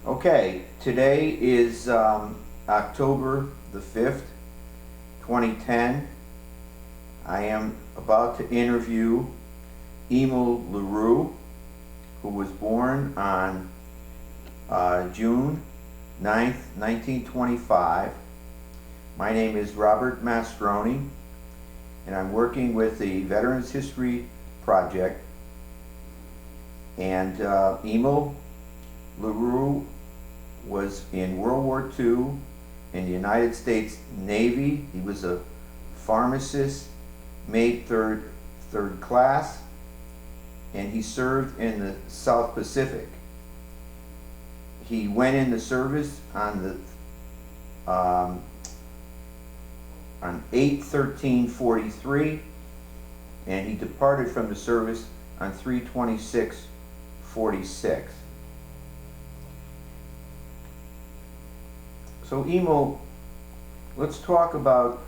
Okay, today is October the 5th, 2010. I am about to interview Emile Lareau, who was born on June 9th, 1925. My name is Robert Mastroni, and I'm working with the Veterans History Project. And Emile Lareau was in World War II in the United States Navy. He was a pharmacist, made third class, and he served in the South Pacific. He went into service on 8/13/43, and he departed from the service on 3/26/46. So Emile, let's talk about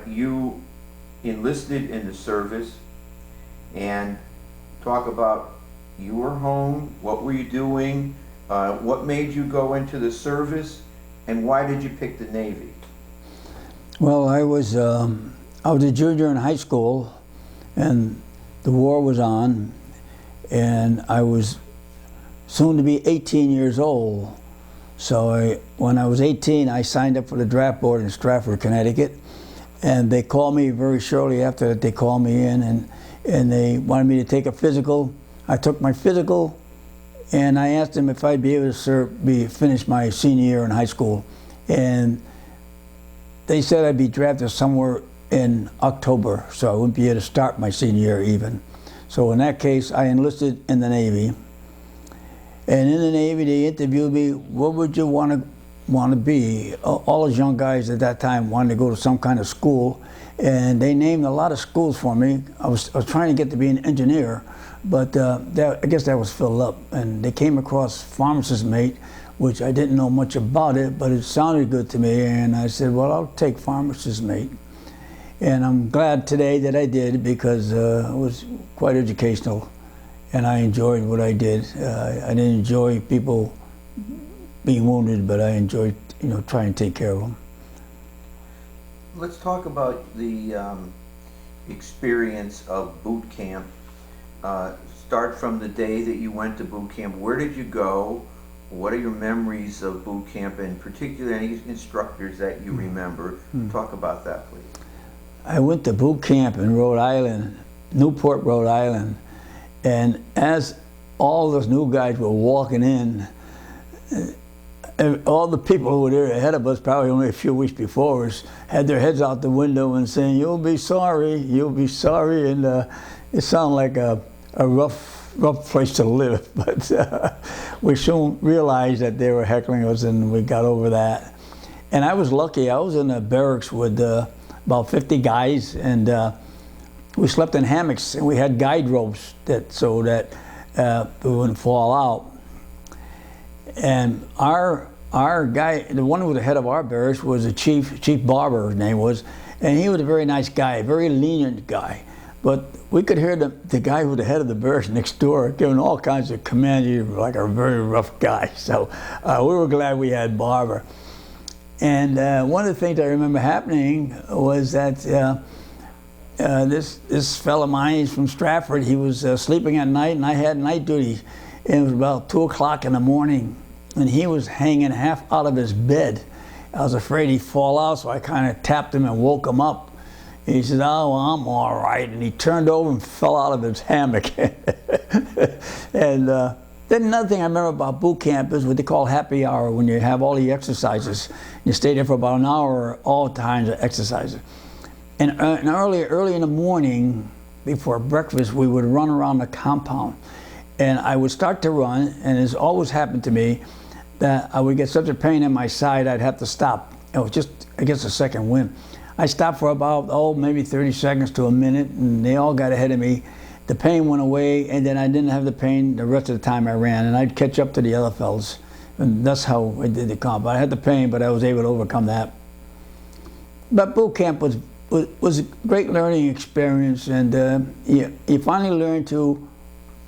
you enlisted in the service, and talk about you were home, what were you doing, what made you go into the service, and why did you pick the Navy? Well, I was a junior in high school, and the war was on, and I was soon to be 18 years old. So when I was 18, I signed up for the draft board in Stratford, Connecticut, and they called me very shortly after that. They called me in, and they wanted me to take a physical. I took my physical, and I asked them if I'd be able to finish my senior year in high school, and they said I'd be drafted somewhere in October, so I wouldn't be able to start my senior year even. So in that case, I enlisted in the Navy. And in the Navy, they interviewed me, what would you want to be? All those young guys at that time wanted to go to some kind of school, and they named a lot of schools for me. I was trying to get to be an engineer, but I guess that was filled up. And they came across Pharmacist mate, which I didn't know much about it, but it sounded good to me, and I said, well, I'll take Pharmacist mate. And I'm glad today that I did, because it was quite educational, and I enjoyed what I did. I didn't enjoy people being wounded, but I enjoyed, trying to take care of them. Let's talk about the experience of boot camp. Start from the day that you went to boot camp. Where did you go? What are your memories of boot camp, and particularly any instructors that you remember? Talk about that, please. I went to boot camp in Rhode Island, Newport, Rhode Island, and as all those new guys were walking in, all the people who were there ahead of us, probably only a few weeks before us, had their heads out the window and saying, you'll be sorry, and it sounded like a rough place to live, but we soon realized that they were heckling us, and we got over that. And I was lucky. I was in the barracks with about 50 guys, and we slept in hammocks, and we had guide ropes so that we wouldn't fall out. And our guy, the one who was the head of our barracks, was a Chief Barber, his name was, and he was a very nice guy, a very lenient guy. But we could hear the guy who was the head of the barracks next door giving all kinds of commands. He was like a very rough guy. So we were glad we had Barber. And one of the things I remember happening was that this fellow of mine, he's from Stratford, he was sleeping at night, and I had night duty. And it was about 2 o'clock in the morning, and he was hanging half out of his bed. I was afraid he'd fall out, so I kind of tapped him and woke him up. And he said, oh, well, I'm all right. And he turned over and fell out of his hammock. And then another thing I remember about boot camp is what they call happy hour, when you have all the exercises. You stay there for about an hour, all kinds of exercises. And early in the morning, before breakfast, we would run around the compound. And I would start to run, and it's always happened to me that I would get such a pain in my side, I'd have to stop. It was just, I guess, a second wind. I stopped for about, maybe 30 seconds to a minute, and they all got ahead of me. The pain went away, and then I didn't have the pain the rest of the time I ran, and I'd catch up to the other fellas. And that's how I did the comp. I had the pain, but I was able to overcome that. But boot camp was a great learning experience, and you finally learn to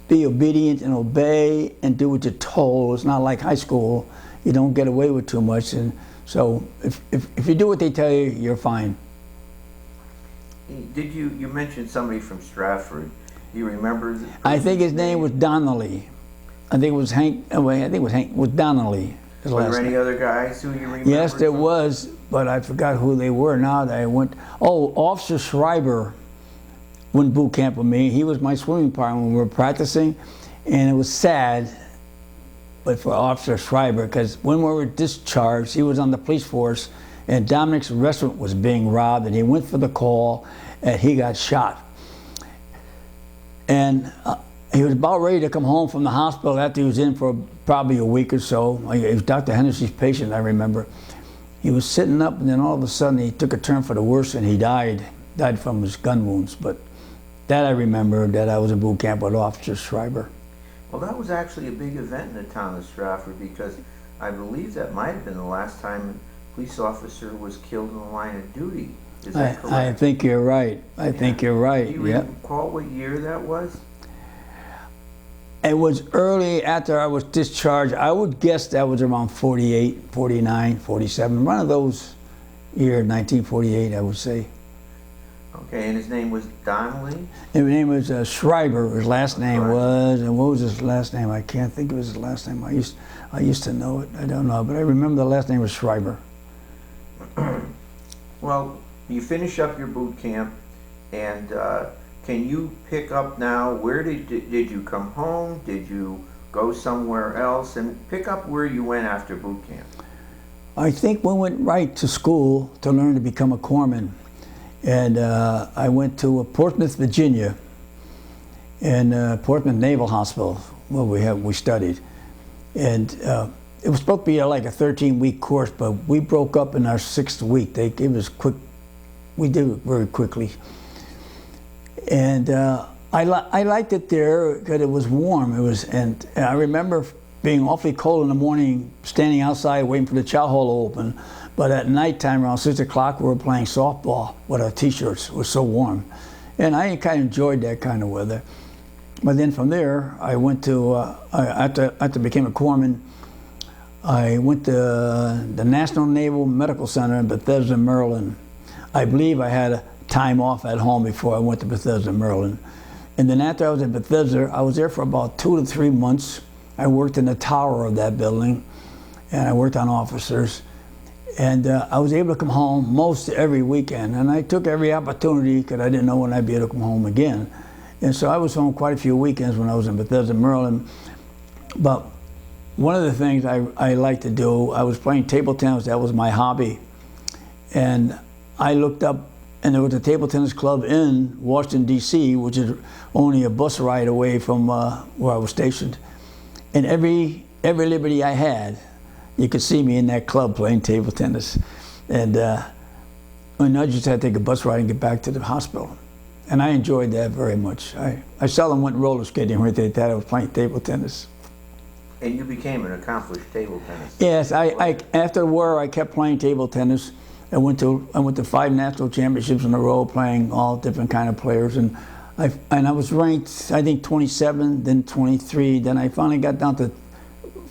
be obedient and obey and do what you're told. It's not like high school. You don't get away with too much. And so if you do what they tell you, you're fine. Did you mentioned somebody from Stratford? Do you remember? I think his name was Donnelly. I think it was Hank. Oh, I think it was Hank. Was Donnelly. Were there any other guys who you remember? Yes, there was, but I forgot who they were now that I went. Oh, Officer Schreiber went boot camp with me. He was my swimming partner when we were practicing, and it was sad, but for Officer Schreiber, because when we were discharged, he was on the police force, and Dominic's restaurant was being robbed, and he went for the call, and he got shot. And he was about ready to come home from the hospital after he was in for probably a week or so. He was Dr. Hennessy's patient, I remember. He was sitting up, and then all of a sudden he took a turn for the worse, and he died from his gun wounds. But that I remember, that I was in boot camp with Officer Schreiber. Well, that was actually a big event in the town of Stratford, because I believe that might have been the last time a police officer was killed in the line of duty. Is that correct? I think you're right. I think you're right. Do you recall what year that was? It was early after I was discharged. I would guess that was around 48, 49, 47. One of those years, 1948, I would say. Okay, and his name was Donnelly? His name was Schreiber, his last name was, and what was his last name? I can't think of his last name. I used to know it. I don't know, but I remember the last name was Schreiber. Well, you finish up your boot camp, and can you pick up now, where did you come home? Did you go somewhere else? And pick up where you went after boot camp. I think we went right to school to learn to become a corpsman. And I went to Portsmouth, Virginia, and Portsmouth Naval Hospital, where we studied. And it was supposed to be like a 13-week course, but we broke up in our 6th week. They gave us we did it very quickly. And I liked it there because it was warm. And I remember being awfully cold in the morning, standing outside waiting for the chow hall to open. But at nighttime, around 6 o'clock, we were playing softball with our t-shirts. It was so warm. And I kind of enjoyed that kind of weather. But then from there, I went to, after I became a corpsman, I went to the National Naval Medical Center in Bethesda, Maryland. I believe I had time off at home before I went to Bethesda, Maryland. And then after I was in Bethesda, I was there for about 2 to 3 months. I worked in the tower of that building, and I worked on officers. And I was able to come home most every weekend, and I took every opportunity because I didn't know when I'd be able to come home again. And so I was home quite a few weekends when I was in Bethesda, Maryland. But one of the things I liked to do, I was playing table tennis. That was my hobby. And I looked up, and there was a table tennis club in Washington, D.C., which is only a bus ride away from where I was stationed. And every liberty I had, you could see me in that club playing table tennis. And I just had to take a bus ride and get back to the hospital. And I enjoyed that very much. I seldom went roller skating or anything like that. I was playing table tennis. And you became an accomplished table tennis. Yes, after the war, I kept playing table tennis. I went to 5 national championships in a row, playing all different kind of players. And I was ranked, I think, 27, then 23. Then I finally got down to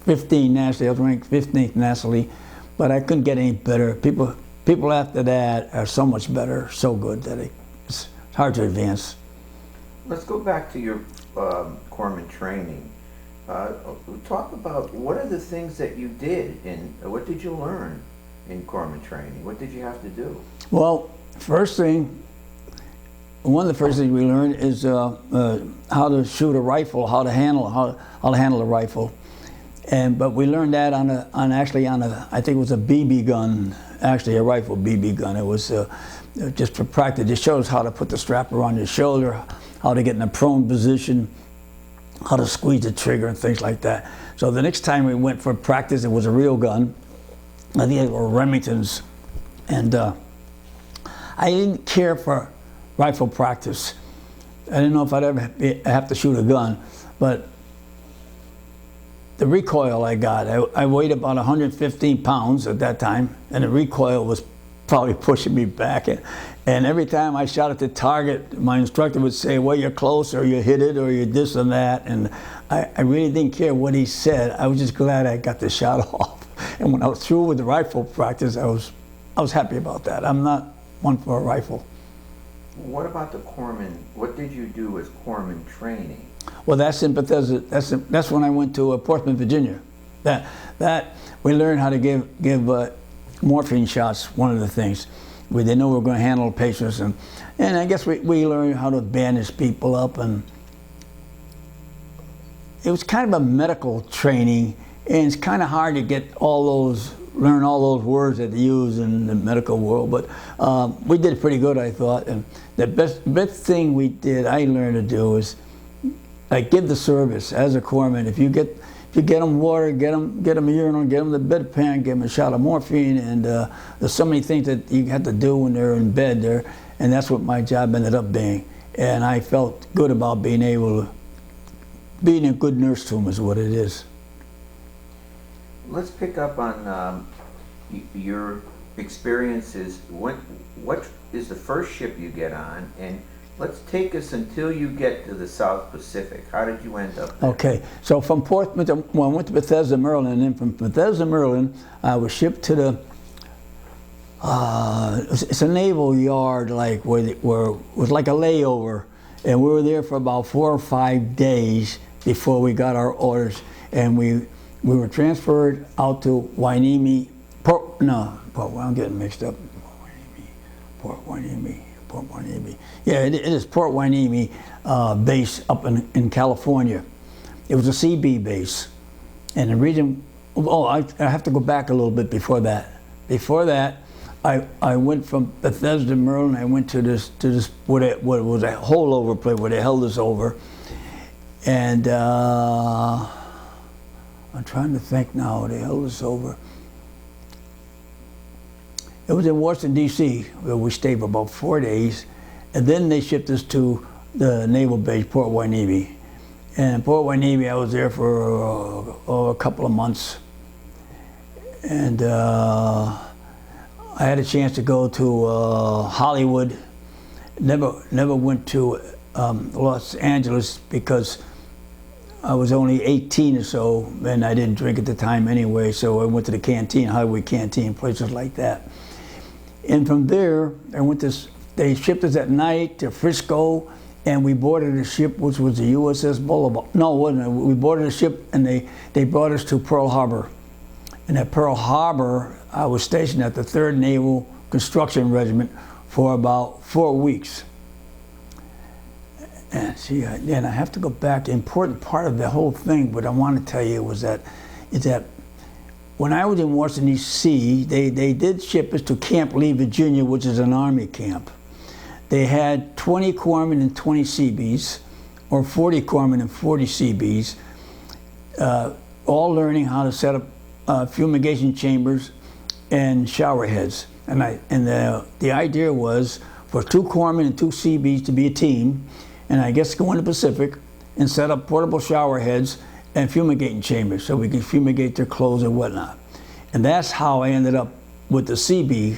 15 nationally. I was ranked 15th nationally, but I couldn't get any better. People after that are so much better, so good that it's hard to advance. Let's go back to your corpsman training. Talk about what are the things that you did, and what did you learn in corpsman training? What did you have to do? Well, one of the first things we learned is how to shoot a rifle, how to handle a rifle. But we learned that on I think it was a BB gun, actually a rifle BB gun. It was just for practice. It shows how to put the strap around your shoulder, how to get in a prone position, how to squeeze the trigger and things like that. So the next time we went for practice, it was a real gun. I think it were Remingtons. And I didn't care for rifle practice. I didn't know if I'd ever have to shoot a gun, but the recoil I got, I weighed about 115 pounds at that time, and the recoil was probably pushing me back. And every time I shot at the target, my instructor would say, well, you're close, or you hit it, or you're this and that. And I really didn't care what he said. I was just glad I got the shot off. And when I was through with the rifle practice, I was happy about that. I'm not one for a rifle. What about the corpsman? What did you do as corpsman training? Well, that's in Bethesda. That's when I went to Portsmouth, Virginia. That we learned how to give morphine shots. One of the things we didn't know we were going to handle patients, and I guess we learned how to bandage people up, and it was kind of a medical training, and it's kind of hard to learn all those words that they use in the medical world, but we did pretty good, I thought. And the best thing I learned to do is like give the service as a corpsman. If you get them water, get them a urinal, get them the bedpan, give them a shot of morphine, and there's so many things that you have to do when they're in bed there, and that's what my job ended up being. And I felt good about being a good nurse to them is what it is. Let's pick up on your experiences. What is the first ship you get on, and let's take us until you get to the South Pacific. How did you end up there? Okay, so from Portsmouth, well, I went to Bethesda, Maryland, and then from Bethesda, Maryland, I was shipped to the, it's a naval yard, like where it was like a layover, and we were there for about 4 or 5 days before we got our orders, and we were transferred out to Hueneme, I'm getting mixed up. Port Hueneme. Yeah, it is Port Hueneme base up in California. It was a CB base. And the reason, I have to go back a little bit before that. Before that, I went from Bethesda, Maryland. I went to this what was a holdover place where they held us over. And I'm trying to think now, they held us over. It was in Washington, D.C., where we stayed for about 4 days. And then they shipped us to the naval base, Port Hueneme. And Port Hueneme, I was there for a couple of months. And I had a chance to go to Hollywood. Never went to Los Angeles because I was only 18 or so, and I didn't drink at the time anyway, so I went to the canteen, Hollywood canteen, places like that. And from there, they shipped us at night to Frisco, and we boarded a ship, which was the USS Boulevard. No, it wasn't. We boarded a ship, and they brought us to Pearl Harbor. And at Pearl Harbor, I was stationed at the 3rd Naval Construction Regiment for about 4 weeks. And see, I have to go back. The important part of the whole thing, what I want to tell you is that when I was in Washington, D.C., they did ship us to Camp Lee, Virginia, which is an Army camp. They had 20 corpsmen and 20 Seabees, or 40 corpsmen and 40 Seabees, all learning how to set up fumigation chambers and shower heads. And the idea was for 2 corpsmen and 2 Seabees to be a team, and I guess go in the Pacific and set up portable shower heads and fumigating chambers so we could fumigate their clothes and whatnot. And that's how I ended up with the CB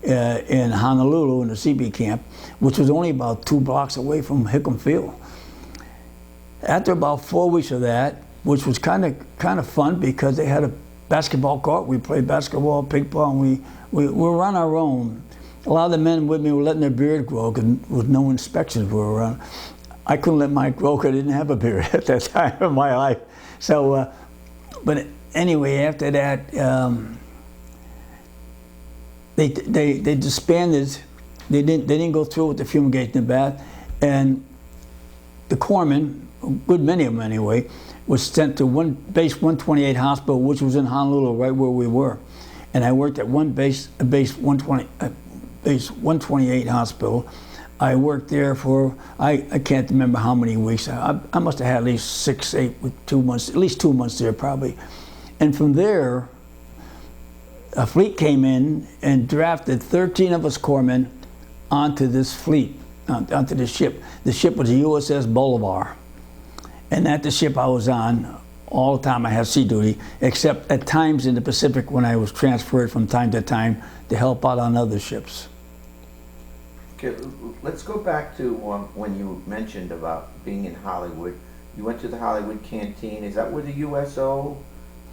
in Honolulu in the CB camp, which was only about 2 blocks away from Hickam Field. After about 4 weeks of that, which was kind of fun because they had a basketball court, we played basketball, ping pong, we were on our own. A lot of the men with me were letting their beard grow with no inspections were around. I couldn't let mine grow because I didn't have a beard at that time in my life. So, but anyway, after that, they disbanded. They didn't go through with the fumigation and bath, and the corpsmen, a good many of them anyway, was sent to base 128 hospital, which was in Honolulu, right where we were. And I worked at base 128 hospital. I worked there for, I can't remember how many weeks. I must have had at least 6, 8, 2 months, at least 2 months there probably. And from there, a fleet came in and drafted 13 of us corpsmen onto this fleet, onto the ship. The ship was the USS Bolivar. And at the ship I was on, all the time I had sea duty, except at times in the Pacific when I was transferred from time to time to help out on other ships. Okay, let's go back to when you mentioned about being in Hollywood. You went to the Hollywood Canteen. Is that where the USO?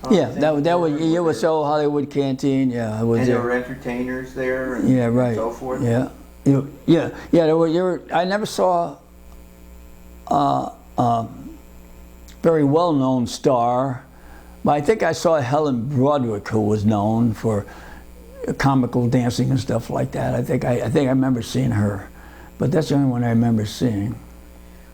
Yeah, that was USO Hollywood Canteen. Yeah, I was and there. there were entertainers there, and, Yeah, right. and so forth. Yeah, yeah. There were. I never saw a very well-known star, but I think I saw Helen Broderick, who was known for comical dancing and stuff like that. I think I remember seeing her, but that's the only one I remember seeing.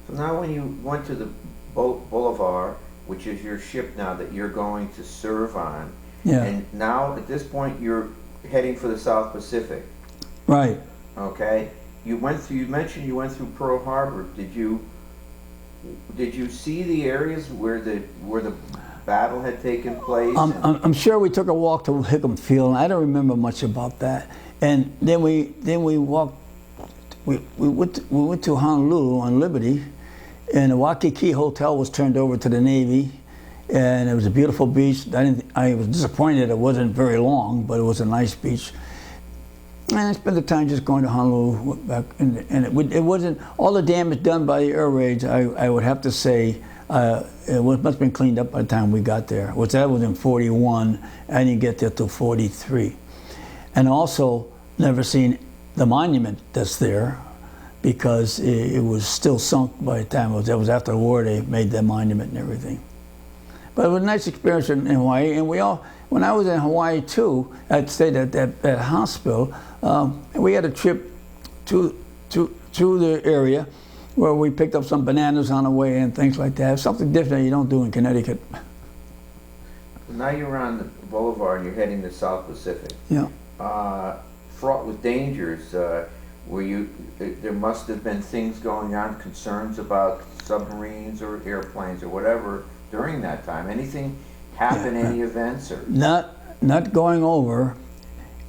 So now, when you went to the Boulevard, which is your ship now that you're going to serve on, Yeah. and now at this point you're heading for the South Pacific. Right. Okay. You went through. You mentioned you went through Pearl Harbor. Did you see the areas where the battle had taken place? I'm sure we took a walk to Hickam Field, and I don't remember much about that. And then we walked. We went to Honolulu on Liberty, and the Waikiki Hotel was turned over to the Navy, and it was a beautiful beach. I was disappointed it wasn't very long, but it was a nice beach. And I spent the time just going to Honolulu back, and it wasn't all the damage done by the air raids. I would have to say it must have been cleaned up by the time we got there. That was in '41. I didn't get there till '43, and also never seen the monument that's there, because it was still sunk by the time that was after the war. They made the monument and everything. But it was a nice experience in Hawaii, and when I was in Hawaii too, I stayed at that hospital. And we had a trip through the area where we picked up some bananas on the way and things like that. Something different you don't do in Connecticut. Now you're on the Boulevard and you're heading to South Pacific. Yeah. Fraught with dangers. There must have been things going on, concerns about submarines or airplanes or whatever during that time. Anything happen? Yeah. Any events or? Not going over.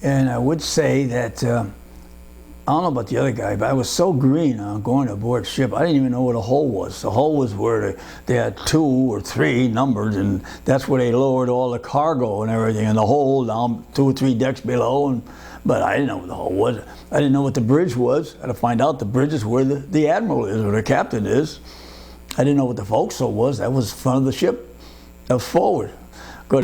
And I would say that, I don't know about the other guy, but I was so green on going aboard ship, I didn't even know what a hull was. The hull was where they had 2 or 3 numbers, and that's where they lowered all the cargo and everything, and the hull down 2 or 3 decks below. But I didn't know what the hull was. I didn't know what the bridge was. I had to find out the bridge is where the admiral is, or the captain is. I didn't know what the forecastle was. That was front of the ship. That was forward.